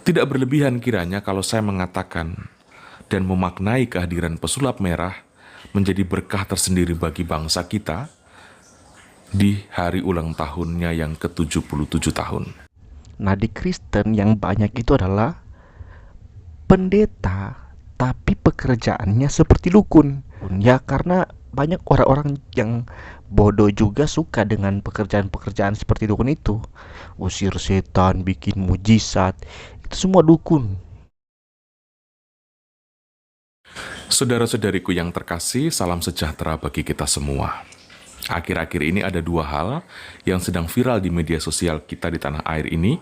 Tidak berlebihan kiranya kalau saya mengatakan dan memaknai kehadiran pesulap merah menjadi berkah tersendiri bagi bangsa kita di hari ulang tahunnya yang ke-77 tahun. Nah, di Kristen yang banyak itu adalah pendeta, tapi pekerjaannya seperti dukun. Ya, karena banyak orang-orang yang bodoh juga suka dengan pekerjaan-pekerjaan seperti dukun itu. Usir setan, bikin mujizat, itu semua dukun. Saudara-saudariku yang terkasih, salam sejahtera bagi kita semua. Akhir-akhir ini ada dua hal yang sedang viral di media sosial kita di tanah air ini.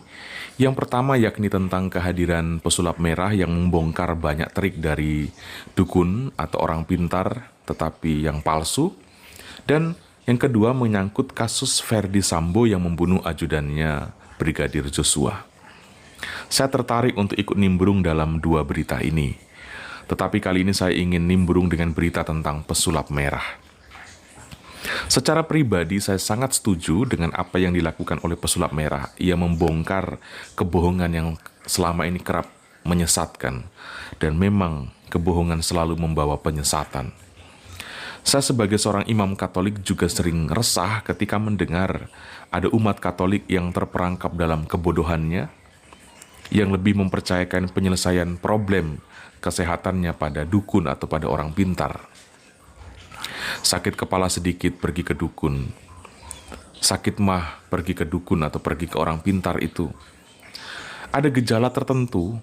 Yang pertama yakni tentang kehadiran pesulap merah yang membongkar banyak trik dari dukun atau orang pintar tetapi yang palsu. Dan yang kedua menyangkut kasus Verdi Sambo yang membunuh ajudannya Brigadir Joshua. Saya tertarik untuk ikut nimbrung dalam dua berita ini. Tetapi kali ini saya ingin nimbrung dengan berita tentang pesulap merah. Secara pribadi, saya sangat setuju dengan apa yang dilakukan oleh pesulap merah. Ia membongkar kebohongan yang selama ini kerap menyesatkan. Dan memang kebohongan selalu membawa penyesatan. Saya sebagai seorang imam Katolik juga sering resah ketika mendengar ada umat Katolik yang terperangkap dalam kebodohannya, yang lebih mempercayakan penyelesaian problem kesehatannya pada dukun atau pada orang pintar. Sakit kepala sedikit pergi ke dukun. Sakit mah pergi ke dukun atau pergi ke orang pintar itu. Ada gejala tertentu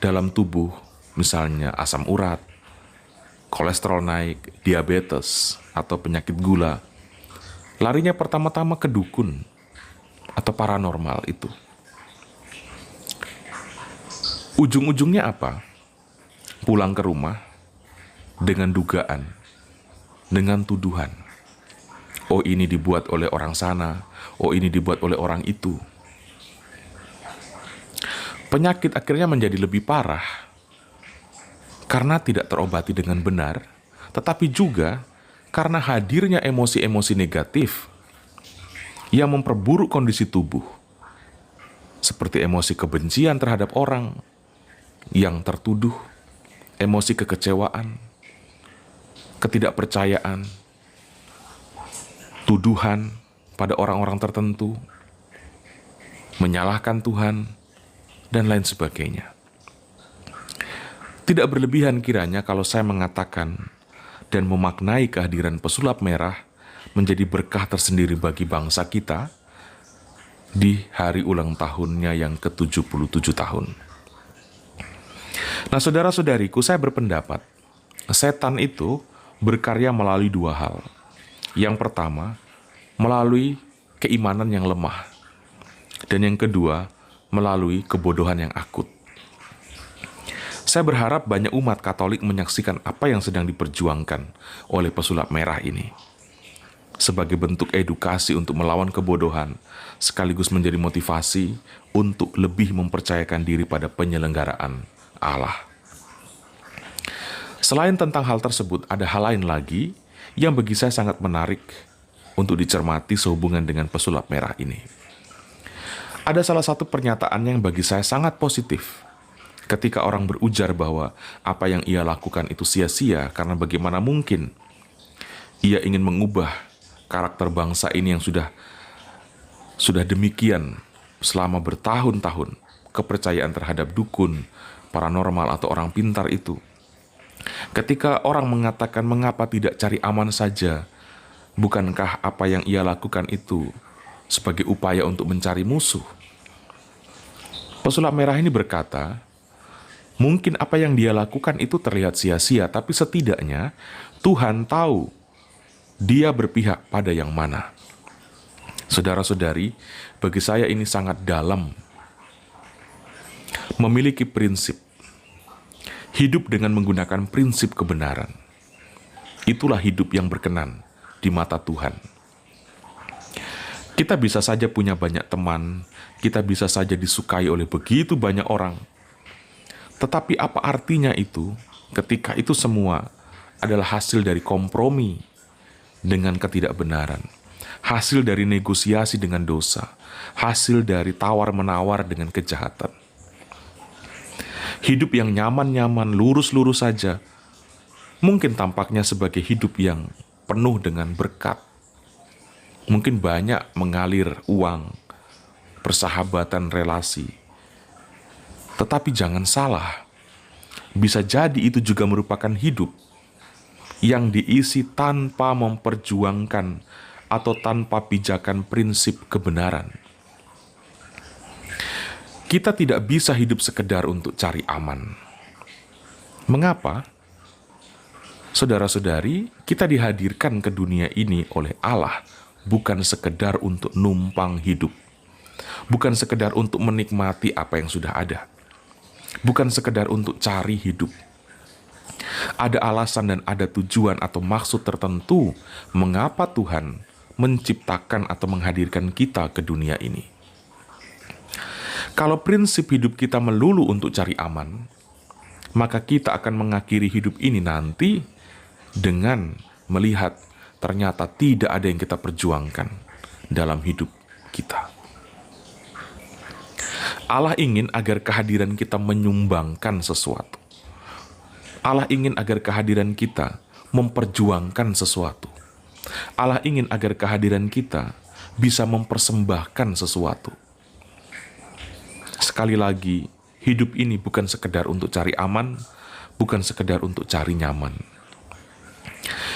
dalam tubuh, misalnya asam urat, kolesterol naik, diabetes, atau penyakit gula. Larinya pertama-tama ke dukun atau paranormal itu. Ujung-ujungnya apa? Pulang ke rumah dengan dugaan, dengan tuduhan. Oh, ini dibuat oleh orang sana, oh ini dibuat oleh orang itu. Penyakit akhirnya menjadi lebih parah karena tidak terobati dengan benar, tetapi juga karena hadirnya emosi-emosi negatif yang memperburuk kondisi tubuh, seperti emosi kebencian terhadap orang yang tertuduh, emosi kekecewaan, ketidakpercayaan, tuduhan pada orang-orang tertentu, menyalahkan Tuhan, dan lain sebagainya. Tidak berlebihan kiranya kalau saya mengatakan dan memaknai kehadiran pesulap merah menjadi berkah tersendiri bagi bangsa kita di hari ulang tahunnya yang ke-77 tahun. Nah, saudara-saudariku, saya berpendapat setan itu berkarya melalui dua hal. Yang pertama, melalui keimanan yang lemah. Dan yang kedua, melalui kebodohan yang akut. Saya berharap banyak umat Katolik menyaksikan apa yang sedang diperjuangkan oleh pesulap merah ini. Sebagai bentuk edukasi untuk melawan kebodohan, sekaligus menjadi motivasi untuk lebih mempercayakan diri pada penyelenggaraan Allah. Selain tentang hal tersebut, ada hal lain lagi yang bagi saya sangat menarik untuk dicermati sehubungan dengan pesulap merah ini. Ada salah satu pernyataan yang bagi saya sangat positif ketika orang berujar bahwa apa yang ia lakukan itu sia-sia karena bagaimana mungkin ia ingin mengubah karakter bangsa ini yang sudah demikian selama bertahun-tahun kepercayaan terhadap dukun, paranormal atau orang pintar itu. Ketika orang mengatakan mengapa tidak cari aman saja, bukankah apa yang ia lakukan itu sebagai upaya untuk mencari musuh? Pesulap merah ini berkata, mungkin apa yang dia lakukan itu terlihat sia-sia, tapi setidaknya Tuhan tahu dia berpihak pada yang mana. Saudara-saudari, bagi saya ini sangat dalam. Memiliki prinsip, hidup dengan menggunakan prinsip kebenaran. Itulah hidup yang berkenan di mata Tuhan. Kita bisa saja punya banyak teman, kita bisa saja disukai oleh begitu banyak orang. Tetapi apa artinya itu ketika itu semua adalah hasil dari kompromi dengan ketidakbenaran, hasil dari negosiasi dengan dosa, hasil dari tawar-menawar dengan kejahatan. Hidup yang nyaman-nyaman, lurus-lurus saja, mungkin tampaknya sebagai hidup yang penuh dengan berkat. Mungkin banyak mengalir uang, persahabatan, relasi. Tetapi jangan salah, bisa jadi itu juga merupakan hidup yang diisi tanpa memperjuangkan atau tanpa pijakan prinsip kebenaran. Kita tidak bisa hidup sekedar untuk cari aman. Mengapa? Saudara-saudari, kita dihadirkan ke dunia ini oleh Allah bukan sekedar untuk numpang hidup. Bukan sekedar untuk menikmati apa yang sudah ada. Bukan sekedar untuk cari hidup. Ada alasan dan ada tujuan atau maksud tertentu mengapa Tuhan menciptakan atau menghadirkan kita ke dunia ini. Kalau prinsip hidup kita melulu untuk cari aman, maka kita akan mengakhiri hidup ini nanti dengan melihat ternyata tidak ada yang kita perjuangkan dalam hidup kita. Allah ingin agar kehadiran kita menyumbangkan sesuatu. Allah ingin agar kehadiran kita memperjuangkan sesuatu. Allah ingin agar kehadiran kita bisa mempersembahkan sesuatu. Sekali lagi, hidup ini bukan sekedar untuk cari aman, bukan sekedar untuk cari nyaman.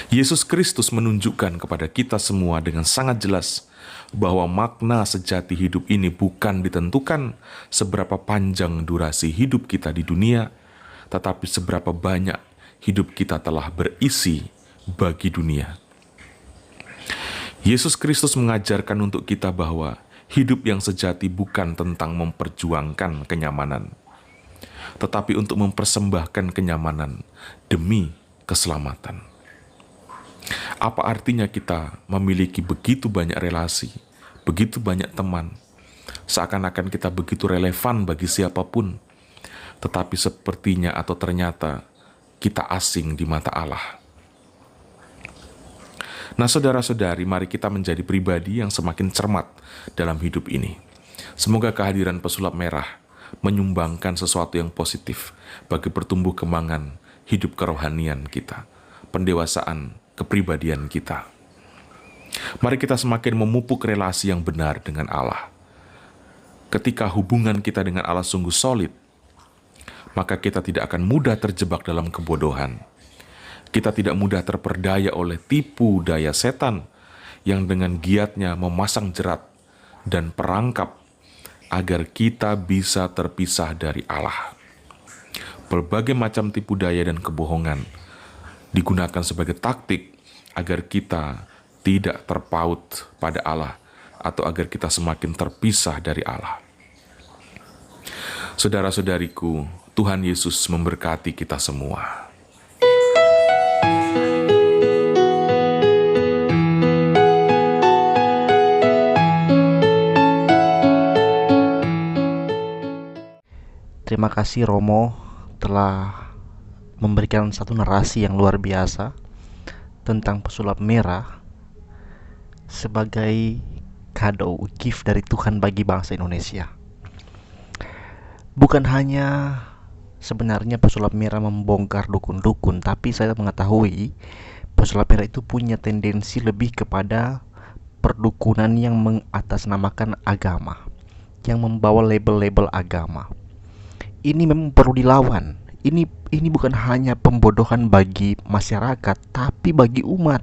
Yesus Kristus menunjukkan kepada kita semua dengan sangat jelas bahwa makna sejati hidup ini bukan ditentukan seberapa panjang durasi hidup kita di dunia, tetapi seberapa banyak hidup kita telah berisi bagi dunia. Yesus Kristus mengajarkan untuk kita bahwa hidup yang sejati bukan tentang memperjuangkan kenyamanan, tetapi untuk mempersembahkan kenyamanan demi keselamatan. Apa artinya kita memiliki begitu banyak relasi, begitu banyak teman, seakan-akan kita begitu relevan bagi siapapun, tetapi sepertinya atau ternyata kita asing di mata Allah. Nah, saudara-saudari, mari kita menjadi pribadi yang semakin cermat dalam hidup ini. Semoga kehadiran pesulap merah menyumbangkan sesuatu yang positif bagi pertumbuh kembangan hidup kerohanian kita, pendewasaan kepribadian kita. Mari kita semakin memupuk relasi yang benar dengan Allah. Ketika hubungan kita dengan Allah sungguh solid, maka kita tidak akan mudah terjebak dalam kebodohan. Kita tidak mudah terperdaya oleh tipu daya setan yang dengan giatnya memasang jerat dan perangkap agar kita bisa terpisah dari Allah. Berbagai macam tipu daya dan kebohongan digunakan sebagai taktik agar kita tidak terpaut pada Allah atau agar kita semakin terpisah dari Allah. Saudara-saudariku, Tuhan Yesus memberkati kita semua. Terima kasih Romo telah memberikan satu narasi yang luar biasa tentang pesulap merah sebagai kado gift dari Tuhan bagi bangsa Indonesia. Bukan hanya sebenarnya pesulap merah membongkar dukun-dukun, tapi saya mengetahui pesulap merah itu punya tendensi lebih kepada perdukunan yang mengatasnamakan agama, yang membawa label-label agama. Ini memang perlu dilawan. Ini bukan hanya pembodohan bagi masyarakat, tapi bagi umat.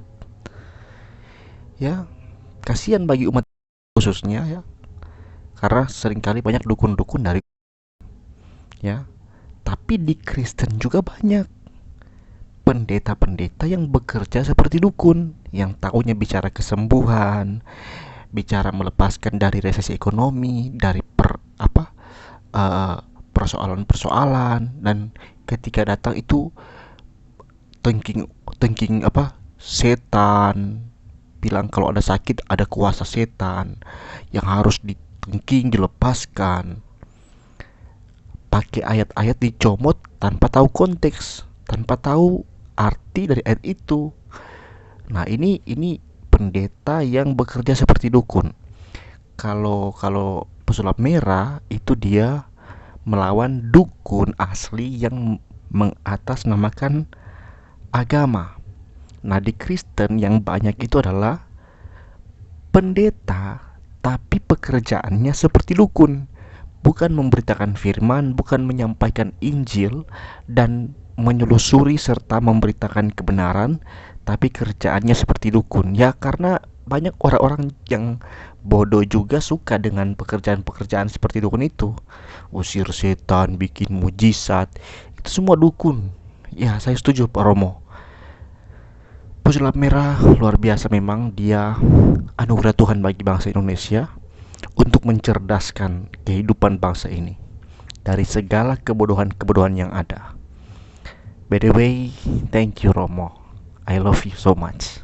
Ya, kasihan bagi umat khususnya ya. Karena seringkali banyak dukun-dukun dari ya. Tapi di Kristen juga banyak pendeta-pendeta yang bekerja seperti dukun, yang tahunya bicara kesembuhan, bicara melepaskan dari resesi ekonomi, dari persoalan-persoalan, dan ketika datang itu thinking setan, bilang kalau ada sakit ada kuasa setan yang harus ditengking, dilepaskan, pakai ayat-ayat dicomot tanpa tahu konteks, tanpa tahu arti dari ayat itu. Nah, ini pendeta yang bekerja seperti dukun. Kalau pesulap merah itu dia melawan dukun asli yang mengatasnamakan agama. Nah, di Kristen yang banyak itu adalah pendeta, tapi pekerjaannya seperti dukun, bukan memberitakan firman, bukan menyampaikan Injil dan menyelusuri serta memberitakan kebenaran, tapi kerjaannya seperti dukun. Ya, karena banyak orang-orang yang bodoh juga suka dengan pekerjaan-pekerjaan seperti dukun itu. Usir setan, bikin mujizat, itu semua dukun. Ya, saya setuju Pak Romo. Pesulap merah luar biasa memang, dia anugerah Tuhan bagi bangsa Indonesia untuk mencerdaskan kehidupan bangsa ini dari segala kebodohan-kebodohan yang ada. By the way, thank you Romo. I love you so much.